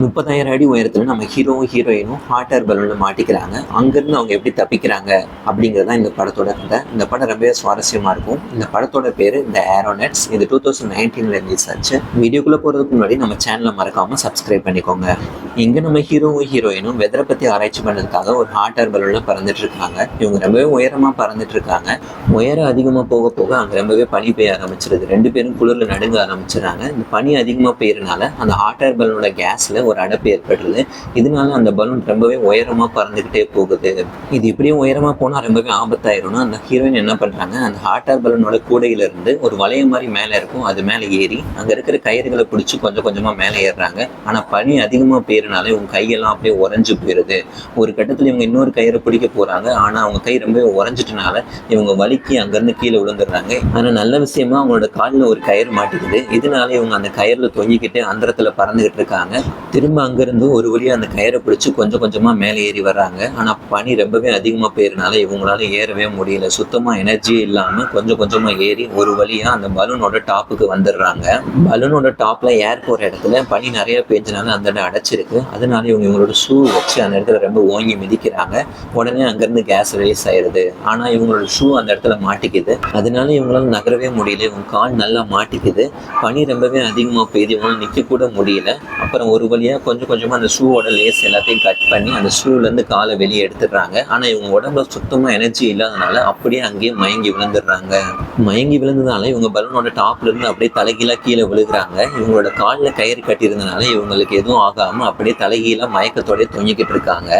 30,000 அடி உயரத்துல நம்ம ஹீரோவும் ஹீரோயினும் ஹாட் ஏர் பலூன்ல மாட்டிக்கிறாங்க. அங்கிருந்து அவங்க எப்படி தப்பிக்கிறாங்க அப்படிங்கிறது இந்த படத்தோட கதை. இந்த படம் ரொம்பவே சுவாரஸ்யமா இருக்கும். இந்த படத்தோட பேரு த ஏரோநெட்ஸ். இது 2019 ரிலீஸ் ஆச்சு. வீடியோக்குள்ள போறதுக்கு முன்னாடி நம்ம சேனலை மறக்காம சப்ஸ்கிரைப் பண்ணிக்கோங்க. இங்க நம்ம ஹீரோவும் ஹீரோயினும் வெதரை பத்தி ஆராய்ச்சி பண்றதுக்காக ஒரு ஹாட் ஏர் பலூன்ல பறந்துட்டு இருக்காங்க. இவங்க ரொம்பவே உயரமா பறந்துட்டு இருக்காங்க. உயரம் அதிகமா போக போக அங்க ரொம்பவே பனி பெய்ய ஆரம்பிச்சிருது. 2 பேரும் குளிர்ல நடுங்க ஆரம்பிச்சிடறாங்க. இந்த பனி அதிகமா பெய்யறதுனால அந்த ஹாட் ஏர் பலூனோட கேஸ்ல ஒரு அடைப்பு ஏற்படுறது. இதனால அந்த பலூன் ரொம்பவே உயரமா பறந்துகிட்டே போகுது. இது இப்படியும் உயரமா போனா ரொம்பவே ஆபத்தாயிரும்னா அந்த ஹீரோயின் என்ன பண்றாங்க, அந்த ஹாட் ஏர் பலூனோட கூடையில இருந்து ஒரு வளையம் மாதிரி மேல இருக்கும், அது மேல ஏறி அங்க இருக்கிற கயிறுகளை பிடிச்சி கொஞ்சம் கொஞ்சமா மேல ஏறுறாங்க. ஆனா பனி அதிகமா பெய்யறதுனால இவங்க கையெல்லாம் அப்படியே உறைஞ்சு போயிருது. ஒரு கட்டத்துல இவங்க இன்னொரு கயிறை பிடிக்க போறாங்க. ஆனா அவங்க கை ரொம்பவே உறைஞ்சிட்டனால இவங்க வலிக்கு அங்கிருந்து கீழே விழுந்துடுறாங்க. ஆனா நல்ல விஷயமா அவங்களோட காலில் ஒரு கயிறு மாட்டிக்குது. இதனால இவங்க அந்த கயிறுல தொங்கிக்கிட்டு அந்தரத்துல பறந்துகிட்டு இருக்காங்க. திரும்ப அங்கிருந்து ஒரு வழியா அந்த கயிறை பிடிச்சி கொஞ்சம் கொஞ்சமா மேலே ஏறி வர்றாங்க. ஆனா பனி ரொம்பவே அதிகமா பெய்யறதுனால இவங்களால ஏறவே முடியல. சுத்தமா எனர்ஜியே இல்லாம கொஞ்சம் கொஞ்சமா ஏறி ஒரு வழியா அந்த பலூனோட டாப்புக்கு வந்துடுறாங்க. பலூனோட டாப்ல ஏர் போற இடத்துல பனி நிறைய பெஞ்சனால அந்த இடம் அடைச்சிருக்கு. அதனால இவங்களோட ஷூ வச்சு அந்த இடத்துல ரொம்ப ஓங்கி மிதிக்கிறாங்க. உடனே அங்கிருந்து கேஸ் ரிலீஸ் ஆயிருது. ஆனா இவங்களோட ஷூ அந்த இடத்துல மாட்டிக்குது. அதனால இவங்களால நகரவே முடியல. இவங்க கால் நல்லா மாட்டிக்குது. பனி ரொம்பவே அதிகமா பெய்யுது. இவங்களால நிக்க கூட முடியல. அப்புறம் ஒரு வழியா கொஞ்சம் கொஞ்சமா அந்த ஷூவோட லேஸ் எல்லாத்தையும் கட் பண்ணி அந்த ஷூல இருந்து காலை வெளியே எடுத்துடுறாங்க. ஆனா இவங்க உடம்புல சுத்தமா எனர்ஜி இல்லாதனால அப்படியே அங்கேயே மயங்கி விழுந்துடுறாங்க. மயங்கி விழுந்ததுனால இவங்க பலூனோட டாப்ல இருந்து அப்படியே தலைகீழா கீழே விழுகிறாங்க. இவங்களோட காலில் கயிறு கட்டி இருந்தனால இவங்களுக்கு எதுவும் ஆகாம அப்படியே தலைகீழா மயக்கத்தோட தொங்கிக்கிட்டு இருக்காங்க.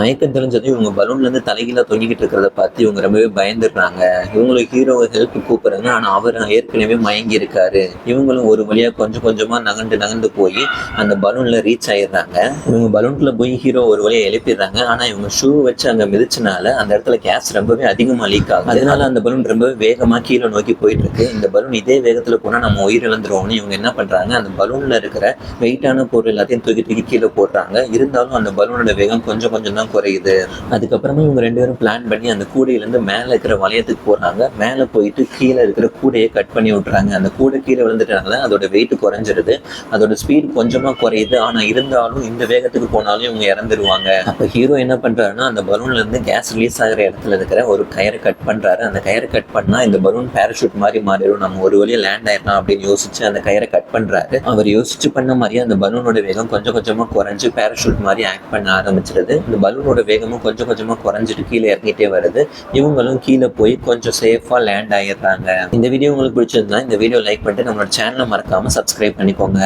மயக்கம் தெரிஞ்சதும் இவங்க பலூன்ல இருந்து தலைகீழா தொங்கிக்கிட்டு இருக்கிறத பார்த்து இவங்க ரொம்பவே பயந்துடுறாங்க. இவங்களுக்கு ஹீரோவை ஹெல்ப் கூப்பிடுறாங்க. ஆனா அவர் ஏற்கனவே மயங்கி இருக்காரு. இவங்களும் ஒரு வழியா கொஞ்சம் கொஞ்சமா நகர்ந்து போய் அந்த பலூன்ல ரீச் ஆயிடுறாங்க. இவங்க பலூன்குள்ள போய் ஹீரோ ஒரு வழியை எழுப்பிடுறாங்க. ஆனா இவங்க ஷூ வச்சு அங்க மிதிச்சனால அந்த இடத்துல கேஸ் ரொம்பவே அதிகமா லீக் ஆகும். அதனால அந்த பலூன் ரொம்பவே வேகமா கீழே நோக்கி போயிட்டு இருக்கு. இந்த பலூன் இதே வேகத்துல போனா நம்ம உயிரிழந்துருவோம்னு இவங்க என்ன பண்றாங்க, அந்த பலூன்ல இருக்கிற வெயிட்டான பொருள் எல்லாத்தையும் தூக்கி கீழே போடுறாங்க. இருந்தாலும் அந்த பலூனோட வேகம் கொஞ்சம் கொஞ்சம் தான் குறையுது. அதுக்கப்புறமா இவங்க 2 பேரும் பிளான் பண்ணி அந்த கூடையில இருந்து மேல இருக்கிற வளையத்துக்கு போறாங்க. மேல போயிட்டு கீழே இருக்கிற கூடையை கட் பண்ணி விட்டுறாங்க. அந்த கூடை கீழே விழுந்துட்டாங்கள, அதோட வெயிட் குறைஞ்சிருது. அதோட ஸ்பீட் கொஞ்சமா குறையுது. ஆனா இருந்தாலும் இந்த வேகத்துக்கு போனாலும் இவங்க இறந்துருவாங்க. அப்ப ஹீரோ என்ன பண்றாருன்னா, அந்த பலூன்ல இருந்து கேஸ் ரிலீஸ் ஆகிற இடத்துல இருக்கிற ஒரு கயிறை கட் பண்றாரு. அந்த கயிறை கட் பண்ணா இந்த பலூன் பேராஷூட் மாதிரி மாறிடும், நம்ம ஒரு வழியா லேண்ட் ஆயிடலாம் அப்படின்னு யோசிச்சு அந்த கயிறை கட் பண்றாரு. அவர் யோசிச்சு பண்ண மாதிரியே அந்த பலூனோட வேகம் கொஞ்சம் கொஞ்சமா குறைஞ்சு பேராஷூட் மாதிரி ஆக்ட் பண்ண ஆரம்பிச்சிருது. இந்த பலூனோட வேகமும் கொஞ்சம் கொஞ்சமா குறைஞ்சிட்டு கீழே இறங்கிட்டே வருது. இவங்களும் கீழே போய் கொஞ்சம் சேஃபா லேண்ட் ஆயிடுறாங்க. இந்த வீடியோ உங்களுக்கு பிடிச்சிருந்தா இந்த வீடியோ லைக் பண்ணிட்டு நம்மளோட சேனலை மறக்காம சப்ஸ்கிரைப் பண்ணிக்கோங்க.